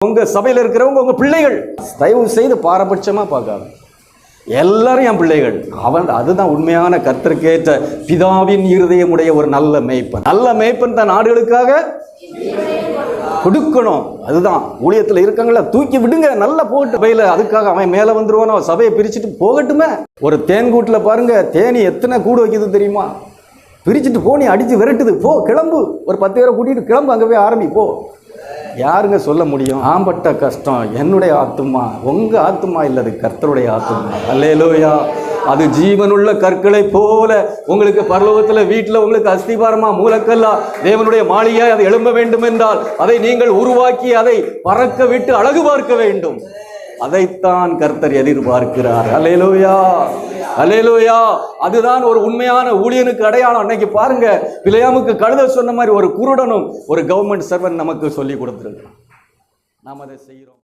உங்க சபையில் இருக்கிறவங்க உங்க பிள்ளைகள். தயவு செய்து பாரபட்சமா பார்க்காது, எல்லாரும் என் பிள்ளைகள். அதுதான் உண்மையான கர்த்தருக்கேற்ற பிதாவின் இருதயமுடைய ஒரு நல்ல மேய்ப்பன். நல்ல மேய்ப்பன் தன் ஆடுகளுக்காக கொடுக்கணும். அதுதான் ஊழியத்தில் இருக்காங்கள, தூக்கி விடுங்க, நல்லா போட்டு பையில. அதுக்காக அவன் மேல வந்துருவானோ, சபையை பிரிச்சுட்டு போகட்டுமே. ஒரு தேன் கூட்டில் பாருங்க, தேனி எத்தனை கூடு வைக்குது தெரியுமா? பிரிச்சுட்டு போ, நீ அடிச்சு விரட்டுது, போ கிளம்பு, ஒரு 10 பேரை கூட்டிட்டு கிளம்பு, அங்கே போய் ஆரம்பி போ. யாருங்க சொல்ல முடியும்? ஆம்பட்ட கஷ்டம் என்னுடைய ஆத்துமா, உங்க ஆத்துமா இல்ல, அது கர்த்தருடைய ஆத்துமா. அல்லேலூயா. அது ஜீவனுள்ள கற்களை போல உங்களுக்கு பரலோகத்தில் வீட்டில் உங்களுக்கு அஸ்திபாரமா மூலக்கல்லா தேவனுடைய மாளிகையாய் அதை எழும்ப வேண்டும் என்றால் அதை நீங்கள் உருவாக்கி அதை பறக்க விட்டு அழகு பார்க்க வேண்டும். அதைத்தான் கர்த்தர் எதிர்பார்க்கிறார். அல்லேலூயா, அல்லேலூயா. அதுதான் ஒரு உண்மையான ஊழியனுக்கு அடையாளம். அன்னைக்கு பாருங்க, பிலேயாமுக்கு கழுத சொன்ன மாதிரி ஒரு குருடனும் ஒரு கவர்மெண்ட் சர்வன்ட் நமக்கு சொல்லி கொடுத்துருக்கான். நாம் அதை செய்கிறோம்.